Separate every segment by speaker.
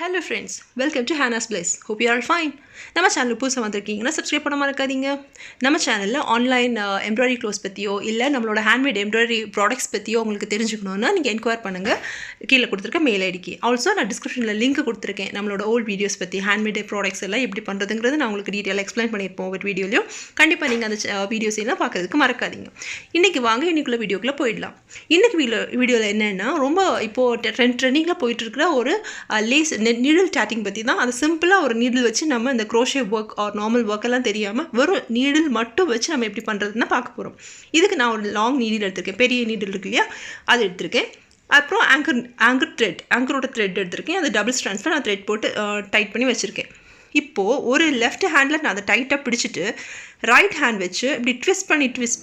Speaker 1: Hello friends, welcome to hannasbliss. Hope you are all fine. நம்ம channel புதுசாக வந்திருக்கீங்கன்னா subscribe பண்ண மறக்காதீங்க. நம்ம சேனலில் ஆன்லைன் எம்ப்ராய்டரி க்ளோஸ் பற்றியோ இல்லை நம்மளோட ஹேண்ட்மேட் எம்ப்ராய்டரி ப்ராடக்ட்ஸ் பற்றியோ உங்களுக்கு தெரிஞ்சுக்கணுன்னா நீங்கள் என்கொயர் பண்ணுங்கள் கீழே கொடுத்துருக்க மெயில் ஐடிக்கு. ஆல்சோ நான் டிஸ்கிரிப்ஷனில் லிங்க் கொடுத்துருக்கேன் நம்மளோட ஓல்ட் வீடியோஸ் பற்றி ஹேண்ட்மேட் ப்ராடக்ட்ஸ் எல்லாம் எப்படி பண்ணுறதுங்கிறது நான் உங்களுக்கு டீட்டெயிலாக எக்ஸ்பிளைன் பண்ணியிருப்போம் ஒவ்வொரு வீடியோலையும். கண்டிப்பாக நீங்கள் அந்த வீடியோஸ் எல்லாம் பார்க்கறதுக்கு மறக்காதீங்க. இன்றைக்கி வாங்க இன்றைக்குள்ள வீடியோக்குள்ளே போயிடலாம். இன்றைக்கி வீடியோவில் என்னென்னா ரொம்ப இப்போது ட்ரெண்டிங்கில் போயிட்டுருக்கிற ஒரு லேஸ் நீடில் டாட்டிங் பற்றி தான். அது சிம்பிளாக ஒரு நீடில் வச்சு நம்ம இந்த crochet work or normal work எல்லாம் தெரியாமல் வெறும் நீடில் மட்டும் வச்சு நம்ம எப்படி பண்ணுறதுன்னு பார்க்க போகிறோம். இதுக்கு நான் ஒரு லாங் நீடில் எடுத்திருக்கேன், பெரிய நீடில் இருக்கு இல்லையா, அது எடுத்திருக்கேன். அப்புறம் ஆங்கரோட த்ரெட் எடுத்திருக்கேன். அது டபுள் ஸ்ட்ராண்ட்ஸில் நான் த்ரெட் போட்டு டைட் பண்ணி வச்சுருக்கேன். இப்போது ஒரு லெஃப்ட் ஹேண்டில் நான் அதை டைட்டாக பிடிச்சிட்டு ரைட் ஹேண்ட் வச்சு இப்படி ட்விஸ்ட்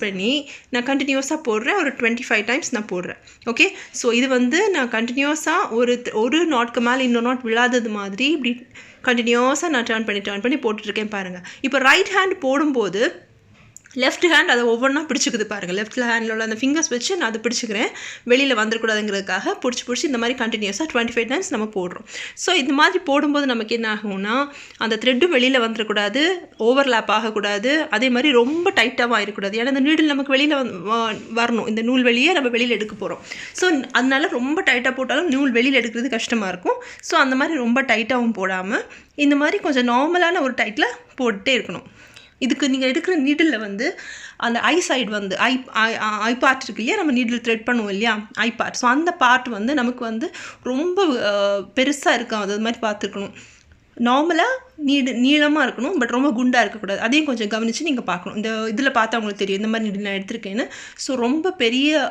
Speaker 1: பண்ணி நான் கண்டினியூஸாக போடுறேன். ஒரு 25 டைம்ஸ் நான் போடுறேன். ஓகே, ஸோ இது நான் கண்டினியூஸாக ஒரு நாட்க்கு மேலே இன்னொரு நாட் விழாதது மாதிரி இப்படி கண்டினியூஸாக நான் டர்ன் பண்ணி போட்டுட்ருக்கேன் பாருங்கள். இப்போ ரைட் ஹேண்ட் போடும்போது லெஃப்ட் ஹேண்ட் அதை ஒவ்வொன்றா பிடிச்சிக்குது பாருங்கள். லெஃப்ட் ஹேண்டில் உள்ள அந்த ஃபிங்கர்ஸ் வச்சு நான் அதை பிடிச்சிக்கிறேன், வெளியில் வந்துடக்கூடாதுங்கிறதுக்காக பிடிச்சி இந்த மாதிரி கண்டினியூஸாக 25 டைம்ஸ் நம்ம போடுறோம். ஸோ இந்த மாதிரி போடும்போது நமக்கு என்ன ஆகும்னா அந்த த்ரெட்டும் வெளியில் வந்துடக்கூடாது, ஓவர்லேப் ஆகக்கூடாது, அதே மாதிரி ரொம்ப டைட்டாகவும் ஆகிடக்கூடாது. ஏன்னா இந்த நீடில் நமக்கு வெளியில் வரணும், இந்த நூல் வெளியே நம்ம வெளியில் எடுக்க போகிறோம். ஸோ அதனால ரொம்ப டைட்டாக போட்டாலும் நூல் வெளியில் எடுக்கிறது கஷ்டமாக இருக்கும். ஸோ அந்த மாதிரி ரொம்ப டைட்டாகவும் போடாமல் இந்த மாதிரி கொஞ்சம் நார்மலான ஒரு டைட்டில் போட்டுகிட்டே இருக்கணும். இதுக்கு நீங்கள் எடுக்கிற நீடில் அந்த ஐ சைடு ஐ பார்ட் இருக்கு இல்லையா, நம்ம நீடில் த்ரெட் பண்ணுவோம் இல்லையா, ஐ பார்ட். ஸோ அந்த பார்ட் நமக்கு ரொம்ப பெருசாக இருக்கும், அது மாதிரி பார்த்துருக்கணும். நார்மலாக நீளமாக இருக்கணும், பட் ரொம்ப குண்டாக இருக்கக்கூடாது. அதையும் கொஞ்சம் கவனித்து நீங்கள் பார்க்கணும். இந்த இதில் பார்த்தா உங்களுக்கு தெரியும் இந்த மாதிரி நீடில் நான் எடுத்திருக்கேன்னு. ஸோ ரொம்ப பெரிய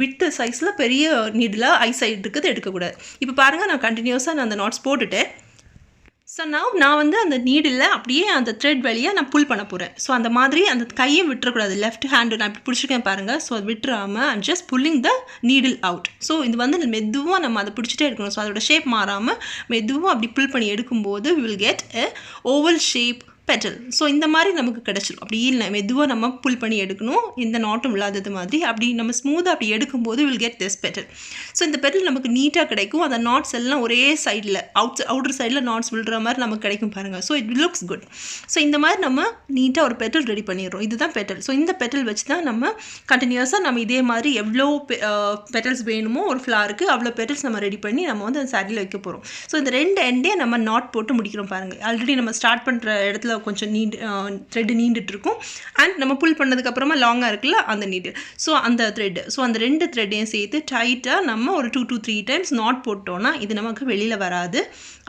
Speaker 1: விட்டு சைஸில் பெரிய நீடில் ஐ சைடு இருக்கிறது எடுக்கக்கூடாது. இப்போ பாருங்கள், நான் கண்டினியூஸாக நான் அந்த நாட்ஸ் போட்டுட்டேன். ஸோ நான் அந்த நீடில் அப்படியே அந்த த்ரெட் வழியாக நான் புல் பண்ண போகிறேன். ஸோ அந்த மாதிரி அந்த கையை விட்டுறக்கூடாது. லெஃப்ட் ஹேண்டு நான் இப்படி பிடிச்சிருக்கேன் பாருங்கள். ஸோ அது விட்டுறாமல் I'm just pulling the needle out. So இது மெதுவாக நம்ம அதை பிடிச்சிட்டே இருக்கணும். ஸோ அதோட ஷேப் மாறாமல் மெதுவாக அப்படி புல் பண்ணி எடுக்கும்போது we will get a oval shape petal. So இந்த மாதிரி நமக்கு கிடச்சிடும். அப்படி இல்லை, மெதுவாக நம்ம புல் பண்ணி எடுக்கணும், எந்த நாட்டும் இல்லாதது மாதிரி. அப்படி நம்ம ஸ்மூத்தாக அப்படி எடுக்கும்போது will get this petal. So இந்த பெட்டல் நமக்கு நீட்டாக கிடைக்கும். அந்த நாட்ஸ் எல்லாம் ஒரே சைடில் அவுட்டர் சைடில் நாட்ஸ் விழுற மாதிரி நமக்கு கிடைக்கும் பாருங்கள். So it looks good. So இந்த மாதிரி நம்ம நீட்டாக ஒரு பெட்டல் ரெடி பண்ணிடுறோம். இதுதான் பெட்டல். ஸோ இந்த பெட்டல் வச்சு தான் நம்ம கண்டினியூஸாக நம்ம இதே மாதிரி எவ்வளோ பெட்டல்ஸ் வேணுமோ ஒரு ஃப்ளாருக்கு அவ்வளோ பெட்டல்ஸ் நம்ம ரெடி பண்ணி நம்ம அந்த சாரியில் வைக்க போகிறோம். ஸோ இந்த ரெண்டு எண்டே நம்ம நாட் போட்டு முடிக்கிறோம் பாருங்கள். ஆல்ரெடி நம்ம ஸ்டார்ட் பண்ணுற இடத்துல கொஞ்சம் த்ரெட் நீண்டுட்ருக்கும், அண்ட் நம்ம புல் பண்ணதுக்கப்புறமா லாங்காக இருக்குல்ல அந்த நீடு. ஸோ அந்த த்ரெட், ஸோ அந்த ரெண்டு த்ரெட்டையும் சேர்த்து டைட்டாக நம்ம ஒரு 2 to 3 டைம்ஸ் நாட் போட்டோன்னா இது நமக்கு வெளியில் வராது,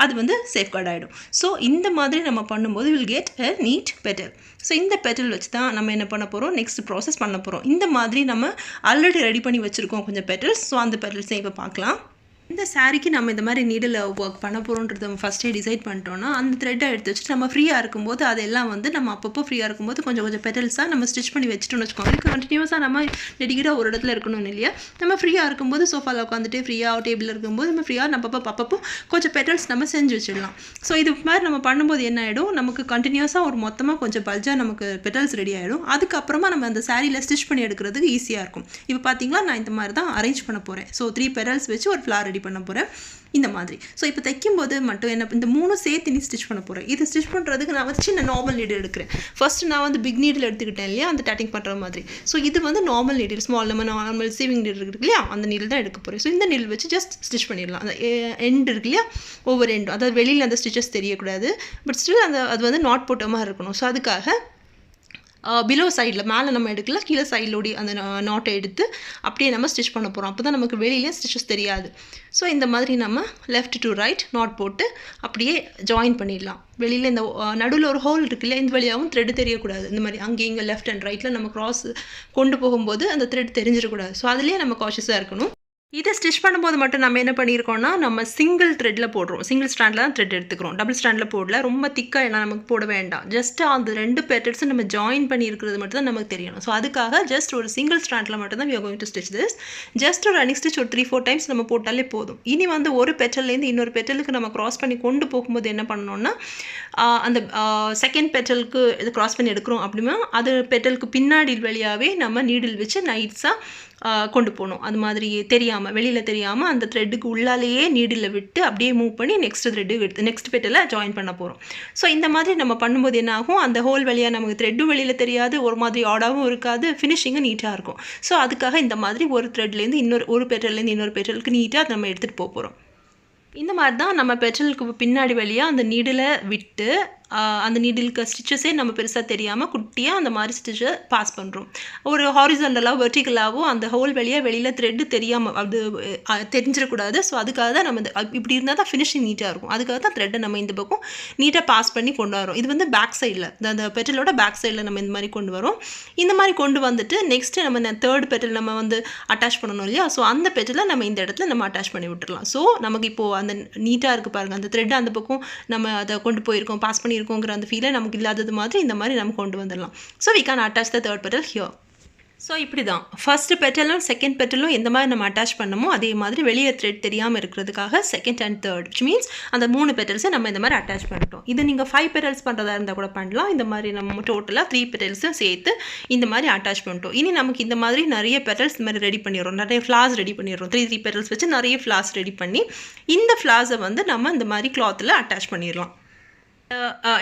Speaker 1: அது சேஃப்கார்ட் ஆகிடும். ஸோ இந்த மாதிரி நம்ம பண்ணும்போது will get a neat petal. So இந்த பெட்டல் வச்சு தான் நம்ம என்ன பண்ண போகிறோம், நெக்ஸ்ட் ப்ராசஸ் பண்ண போகிறோம். இந்த மாதிரி நம்ம ஆல்ரெடி ரெடி பண்ணி வச்சுருக்கோம் கொஞ்சம் பெட்டல்ஸ். ஸோ அந்த பெட்டல்ஸை இப்போ பார்க்கலாம். இந்த சாரிக்கு நம்ம இந்த மாதிரி நீடில் ஒர்க் பண்ண போகிறோன்றத ஃபஸ்ட்டே டிசைட் பண்ணிட்டோன்னா அந்த த்ரெட்டை எடுத்து வச்சுட்டு நம்ம ஃப்ரீயாக இருக்கும்போது அதெல்லாம் நம்ம அப்பப்போ ஃப்ரீயாக இருக்கும்போது கொஞ்சம் பெட்டல்ஸாக நம்ம ஸ்டிச் பண்ணி வச்சுட்டோன்னு வச்சுக்கோங்க. கண்டினியூஸாக நம்ம டெடிக்கேட்டாக ஒரு இடத்துல இருக்கணும்னு இல்லையா, நம்ம ஃப்ரீயாக இருக்கும்போது சோஃபாவில் உட்காந்துட்டு ஃப்ரீயாக டேபிளில் இருக்கும்போது நம்ம ஃப்ரீயாக அப்பப்போ கொஞ்சம் பெட்டல்ஸ் நம்ம செஞ்சு வச்சிடலாம். ஸோ இது மாதிரி நம்ம பண்ணும்போது என்ன ஆகிடும், நமக்கு கண்டினியூஸாக ஒரு மொத்தமாக கொஞ்சம் பல்ஜாக நமக்கு பெட்டல்ஸ் ரெடி ஆகிடும். அதுக்கப்புறமா நம்ம அந்த சாரியில் ஸ்டிச் பண்ணி எடுக்கிறதுக்கு ஈஸியாக இருக்கும். இப்போ பார்த்தீங்களா, நான் இந்த மாதிரி தான் அரேஞ்ச் பண்ண போகிறேன். ஸோ 3 பெட்டல்ஸ் வச்சு ஒரு ஃப்ளார் பண்ண போகிறேன் இந்த மாதிரி. ஸோ இப்போ தைக்கும்போது மட்டும் இந்த 3 சேர்த்து நீ ஸ்டிச் பண்ண போகிறேன். இது ஸ்டிச் பண்ணுறதுக்கு நான் சின்ன நார்மல் நீடில் எடுக்கிறேன். ஃபர்ஸ்ட் நான் பிக் நீடில் எடுத்துக்கிட்டேன் இல்லையா, அந்த டாட்டிங் பண்ணுற மாதிரி. ஸோ இது நார்மல் நீடில், ஸ்மால் நம்ம நார்மல் சேவிங் நீடில் இருக்கு இல்லையா, அந்த நீடில் தான் எடுக்க போகிறேன். ஸோ இந்த நீடில் வச்சு ஜஸ்ட் ஸ்டிச் பண்ணிடலாம். அந்த எண்ட் இருக்கு இல்லையா, ஒவ்வொரு எண்டும், அதாவது வெளியில் அந்த ஸ்டிச்சஸ் தெரியக்கூடாது, பட் ஸ்டில் அது நாட் போட்ட மாதிரி இருக்கணும். ஸோ அதுக்காக பிலோ சைடில் மேலே நம்ம எடுக்கல, கீழே சைடிலோடி அந்த நாட்டை எடுத்து அப்படியே நம்ம ஸ்டிச் பண்ண போகிறோம். அப்போ தான் நமக்கு வெளியிலே ஸ்டிச்சஸ் தெரியாது. ஸோ இந்த மாதிரி நம்ம லெஃப்ட் டு ரைட் நாட் போட்டு அப்படியே ஜாயின் பண்ணிடலாம். வெளியில் இந்த நடுவில் ஒரு ஹோல் இருக்குல்ல, இந்த வழியாகவும் த்ரெட் தெரியக்கூடாது. இந்த மாதிரி அங்கே இங்கே லெஃப்ட் அண்ட் ரைட்டில் நம்ம க்ராஸ் கொண்டு போகும்போது அந்த த்ரெட் தெரிஞ்சிடக்கூடாது. ஸோ அதுலேயே நம்ம காஷியஸாக இருக்கணும். இதை ஸ்டிச் பண்ணும்போது மட்டும் நம்ம என்ன பண்ணியிருக்கோம்னா, நம்ம சிங்கிள் த்ரெட்டில் போடுறோம், சிங்கிள் ஸ்டாண்டில் தான் த்ரெட் எடுத்துக்கிறோம், டபுள் ஸ்டாண்டில் போடல. ரொம்ப திக்காக எல்லாம் நமக்கு போட வேண்டாம். ஜஸ்ட் அந்த 2 பெட்டல்ஸும் நம்ம ஜாயின் பண்ணி இருக்கிறது மட்டும் தான் நமக்கு தெரியணும். ஸோ அதுக்காக ஜஸ்ட் ஒரு சிங்கிள் ஸ்டாண்டில் மட்டும் தான் we are going to stitch this. Just ஒரு ரன்னிங் ஸ்டிச் ஒரு 3-4 டைம்ஸ் நம்ம போட்டாலே போதும். இனி ஒரு பெட்டல்லேருந்து இன்னொரு பெட்டலுக்கு நம்ம க்ராஸ் பண்ணி கொண்டு போகும்போது என்ன பண்ணணும்னா, அந்த செகண்ட் பெட்டலுக்கு இது க்ராஸ் பண்ணி எடுக்கிறோம் அப்படின்னா அது பெட்டலுக்கு பின்னாடி வழியாகவே நம்ம நீடில் வச்சு நைட்ஸாக கொண்டு போகணும். அது மாதிரி தெரியாமல் வெளியில் தெரியாமல் அந்த த்ரெட்டுக்கு உள்ளாலேயே நீடில் விட்டு அப்படியே மூவ் பண்ணி நெக்ஸ்ட் பெட்டலை ஜாயின் பண்ண போகிறோம். ஸோ இந்த மாதிரி நம்ம பண்ணும்போது என்ன ஆகும், அந்த ஹோல் வழியாக நமக்கு த்ரெட்டும் வெளியில் தெரியாது, ஒரு மாதிரி ஆடாகவும் இருக்காது, ஃபினிஷிங்கும் நீட்டாக இருக்கும். ஸோ அதுக்காக இந்த மாதிரி ஒரு த்ரெட்லேருந்து ஒரு பெட்டல்லேருந்து இன்னொரு பெட்டலுக்கு நீட்டாக நம்ம எடுத்துகிட்டு போகிறோம். இந்த மாதிரி தான் நம்ம பெட்டலுக்கு பின்னாடி வழியாக அந்த நீடில் விட்டு அந்த நீடிலுக்கு ஸ்டிச்சஸே நம்ம பெருசாக தெரியாமல் குட்டியாக அந்த மாதிரி ஸ்டிச்சை பாஸ் பண்ணுறோம். ஒரு ஹாரிசான்டலாக வெர்டிகலாகவோ அந்த ஹோல் வழியாக வெளியில் த்ரெட்டு தெரியாமல் அது தெரிஞ்சிடக்கூடாது. ஸோ அதுக்காக தான் நம்ம இப்படி இருந்தால் தான் ஃபினிஷிங் நீட்டாக இருக்கும். அதுக்காக தான் த்ரெட்டை நம்ம இந்த பக்கம் நீட்டாக பாஸ் பண்ணி கொண்டு வரோம். இது வந்து பேக் சைடில் அந்த பெட்டலோட பேக் சைடில் நம்ம இந்த மாதிரி கொண்டு வரோம். இந்த மாதிரி கொண்டு வந்துட்டு நெக்ஸ்ட்டு நம்ம தேர்ட் பெட்டல் நம்ம வந்து அட்டாச் பண்ணணும் இல்லையா. ஸோ அந்த பெட்டலை நம்ம இந்த இடத்துல நம்ம அட்டாச் பண்ணி விட்டுடலாம். ஸோ நமக்கு இப்போது அந்த நீட்டாக இருக்குது பாருங்கள், அந்த த்ரெட்டை அந்த பக்கம் நம்ம அதை கொண்டு போயிருக்கோம், பாஸ் பண்ணி இருக்குங்கிற அந்த ஃபீலை நமக்கு இல்லாதது மாதிரி இந்த மாதிரி நம்ம கொண்டு வந்துடலாம். So we can attach the third petal here. So இப்படி தான் ஃபர்ஸ்ட் பெட்டலும் செகண்ட் பெட்டலும் எந்த மாதிரி நம்ம அட்டாச் பண்ணமோ அதே மாதிரி வெளியே த்ரெட் தெரியாமல் இருக்கிறதுக்காக second and third, which means அந்த 3 பெட்டல்ஸை நம்ம இந்த மாதிரி அட்டாச் பண்ணிட்டோம். இது நீங்கள் 5 பெட்டல்ஸ் பண்ணுறதா இருந்தால் கூட பண்ணலாம். இந்த மாதிரி நம்ம டோட்டலாக 3 பெட்டல்ஸும் சேர்த்து இந்த மாதிரி அட்டாச் பண்ணிட்டோம். இனி நமக்கு இந்த மாதிரி நிறைய பெட்டல்ஸ் இந்த மாதிரி ரெடி பண்ணிடுறோம், நிறைய ஃப்ளார்ஸ் ரெடி பண்ணிடுறோம். 3 பெட்டல்ஸ் வச்சு நிறைய ஃப்ளார்ஸ் ரெடி பண்ணி இந்த ஃப்ளார்ஸை வந்து நம்ம இந்த மாதிரி கிளாத்தில் அட்டாச் பண்ணிடலாம்.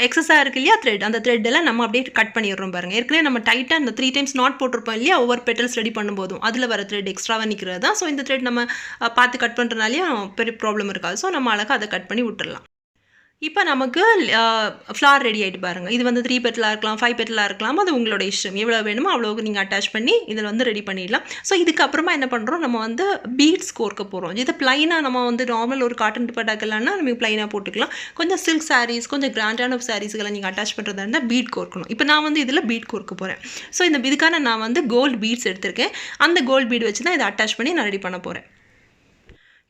Speaker 1: எக்ஸஸாக இருக்கு இல்லையா த்ரெட், அந்த த்ரெட்டெல்லாம் நம்ம அப்படியே கட் பண்ணிடுறோம் பாருங்கள். ஏற்கனவே நம்ம டைட்டாக அந்த 3 டைம்ஸ் நாட் போட்டிருப்போம் இல்லையா, ஒவ்வொரு பெட்டல்ஸ் ரெடி பண்ணும்போதும் அதில் வர த்ரெட் எக்ஸ்ட்ராவாக நிற்கிறது தான். ஸோ இந்த த்ரெட் நம்ம பார்த்து கட் பண்ணுறதுனாலையும் பெரிய ப்ராப்ளம் இருக்காது. ஸோ நம்ம அழகாக அதை கட் பண்ணி விட்டுடலாம். இப்போ நமக்கு ஃப்ளார் ரெடி ஆகிட்டு பாருங்கள். இது வந்து 3 பெட்டலாக இருக்கலாம், 5 பெட்டலாக இருக்கலாம், அது உங்களோட இஷ்டம். எவ்வளோ வேணுமோ அவ்வளோக்கு நீங்கள் அட்டாச் பண்ணி இதில் வந்து ரெடி பண்ணிடலாம். ஸோ இதுக்கப்புறமா என்ன பண்ணுறோம், நம்ம வந்து பீட்ஸ் கோர்க்க போகிறோம். இது ப்ளைனாக நம்ம வந்து நார்மல் ஒரு காட்டன் துப்பட்டாக்கெல்லாம்னா நம்ம ப்ளைனாக போட்டுக்கலாம். கொஞ்சம் சில்க் சாரீஸ், கொஞ்சம் கிராண்டான சாரீஸ்களை நீங்கள் அட்டாச் பண்ணுறதா இருந்தால் பீட் கோர்க்கணும். இப்போ நான் வந்து இதில் பீட் கோர்க்க போகிறேன். ஸோ இதுக்கான நான் வந்து கோல்டு பீட்ஸ் எடுத்திருக்கேன். அந்த கோல்டு பீட் வச்சு தான் இதை அட்டாச் பண்ணி நான் ரெடி பண்ண போகிறேன்.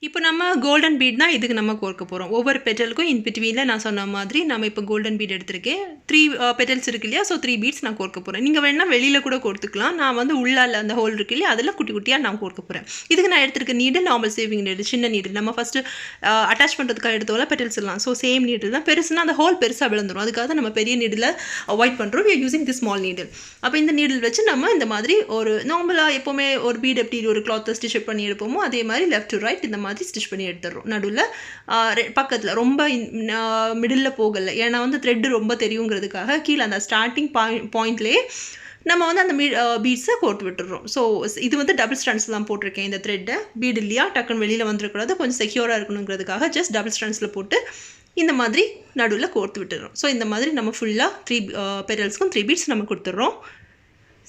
Speaker 1: இப்போ நம்ம கோல்டன் பீட் தான் இதுக்கு நம்ம கோர்க்க போகிறோம். ஒவ்வொரு பெட்டலுக்கும் இன் பிட்வீனில் நான் சொன்ன மாதிரி நம்ம இப்போ கோல்டன் பீட் எடுத்திருக்கேன். 3 பெட்டல்ஸ் இருக்கு இல்லையா, ஸோ 3 பீட்ஸ் நான் கோர்க்க போகிறேன். நீங்கள் வேணால் வெளியில் கூட கோர்த்துக்கலாம். நான் வந்து உள்ளால் அந்த ஹோல் இருக்கு இல்லையா, அதில் குட்டி குட்டியாக நான் கோர்க்க போகிறேன். இதுக்கு நான் எடுத்திருக்க நீடில் நார்மல் சேவிங் நீடில், சின்ன நீடில். நம்ம ஃபஸ்ட்டு அட்டாச் பண்ணுறதுக்காக எடுத்தோம்ல பெட்டல்ஸ் எல்லாம், ஸோ சேம் நீடில் தான். பெருசுனா அந்த ஹோல் பெருசாக விழுந்துடும். அதுக்காக தான் நம்ம பெரிய நீடில் அவாய்ட் பண்ணுறோம். we are using the small needle. அப்போ இந்த நீடில் வச்சு நம்ம இந்த மாதிரி ஒரு நார்மலாக எப்போவுமே ஒரு பீட் எப்படி ஒரு கிளாத்தை ஸ்டிச் பண்ணி எடுப்போமோ அதே மாதிரி லெஃப்ட் டு ரைட் இந்த மாதிரி ஸ்டிச் பண்ணி எடுத்துடுறோம். நடுவில் பக்கத்தில் ரொம்ப மிடில் போகலை, ஏன்னா வந்து த்ரெட்டு ரொம்ப தெரியுங்கிறதுக்காக கீழே அந்த ஸ்டார்டிங் பாயிண்ட்லேயே நம்ம வந்து அந்த பீட்ஸை கோர்த்து விட்டுடுறோம். ஸோ இது வந்து டபுள் ஸ்டாண்ட்ஸ் தான் போட்டிருக்கேன். இந்த த்ரெட்டை பீட் இல்லையா டக்குன்னு வெளியில் வந்துடக்கூடாது, கொஞ்சம் செக்யூராக இருக்கணுங்கிறதுக்காக ஜஸ்ட் டபுள் ஸ்டாண்ட்ஸில் போட்டு இந்த மாதிரி நடுவில் கோர்த்து விட்டுடுறோம். ஸோ இந்த மாதிரி நம்ம ஃபுல்லாக 3 பெட்டல்ஸ்க்கும் 3 பீட்ஸ் நம்ம கொடுத்துட்றோம்.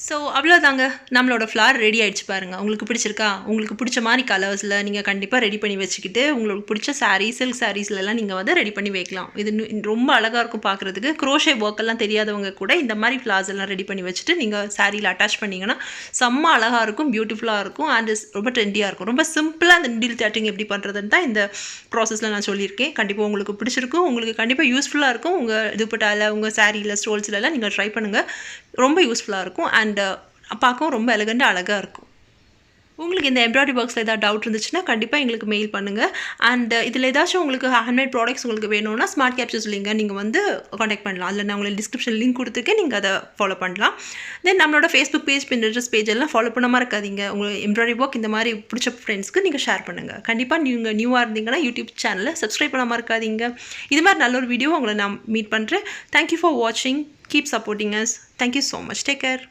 Speaker 1: ஸோ அவ்வளோதாங்க, நம்மளோட ஃப்ளார் ரெடி ஆகிடுச்சு பாருங்கள். உங்களுக்கு பிடிச்சிருக்கா? உங்களுக்கு பிடிச்ச மாதிரி கலர்ஸில் நீங்கள் கண்டிப்பாக ரெடி பண்ணி வச்சுக்கிட்டு உங்களுக்கு பிடிச்ச சாரீ, சில்க் சாரீஸ்லாம் நீங்கள் வந்து ரெடி பண்ணி வைக்கலாம். இது ரொம்ப அழகாக இருக்கும் பார்க்குறதுக்கு. க்ரோஷே ஒர்க்கெல்லாம் தெரியாதவங்க கூட இந்த மாதிரி ஃப்ளார்ஸ் எல்லாம் ரெடி பண்ணி வச்சுட்டு நீங்கள் சாரியில் அட்டாச் பண்ணிங்கன்னா செம்ம அழகாக இருக்கும், பியூட்டிஃபுல்லாக இருக்கும், அண்ட் ரொம்ப ட்ரெண்டியாக இருக்கும். ரொம்ப சிம்பிளாக அந்த நீடில் டாட்டிங் எப்படி பண்ணுறதுன்னு தான் இந்த ப்ராசஸில் நான் சொல்லியிருக்கேன். கண்டிப்பாக உங்களுக்கு பிடிச்சிருக்கும், உங்களுக்கு கண்டிப்பாக யூஸ்ஃபுல்லாக இருக்கும். உங்கள் துப்பட்டாவில், உங்கள் சாரியில், ஸ்டோல்ஸ்லாம் நீங்கள் ட்ரை பண்ணுங்கள். ரொம்ப யூஸ்ஃபுல்லாக இருக்கும் அண்ட் பார்க்கவும் ரொம்ப எலகண்டாக அழகாக இருக்கும். உங்களுக்கு இந்த எம்ப்ராய்டரி ஒர்க்ஸில் ஏதாவது டவுட் இருந்துச்சுன்னா கண்டிப்பாக எங்களுக்கு மெயில் பண்ணுங்கள். அண்ட் இதில் ஏதாச்சும் உங்களுக்கு ஹேண்ட்மேட் ப்ராடக்ட்ஸ் உங்களுக்கு வேணும்னா ஸ்மார்ட் கேப்சர்ஸ் லிங்கை நீங்கள் வந்து காண்டாக்ட் பண்ணலாம். அதில் நான் உங்களுக்கு டிஸ்கிரிப்ஷன் லிங்க் கொடுத்துருக்கேன், நீங்கள் அதை ஃபாலோ பண்ணலாம். தென் நம்மளோட ஃபேஸ்புக் பேஜ், பின்ட்ரெஸ்ட் பேஜ் எல்லாம் ஃபாலோ பண்ணாமல் இருக்காதீங்க. உங்களுக்கு எம்ப்ராய்டரி ஒர்க் இந்த மாதிரி பிடிச்ச ஃப்ரெண்ட்ஸ்க்கு நீங்கள் ஷேர் பண்ணுங்கள். கண்டிப்பாக நீங்கள் நியூவாக இருந்தீங்கன்னா யூடியூப் சேனலை சப்ஸ்கிரைப் பண்ணாமல் இருக்காதீங்க. இது மாதிரி நல்ல ஒரு வீடியோ உங்களை நான் மீட் பண்ணுறேன். தேங்க்யூ ஃபார் வாட்சிங். Keep supporting us. Thank you so much. Take care.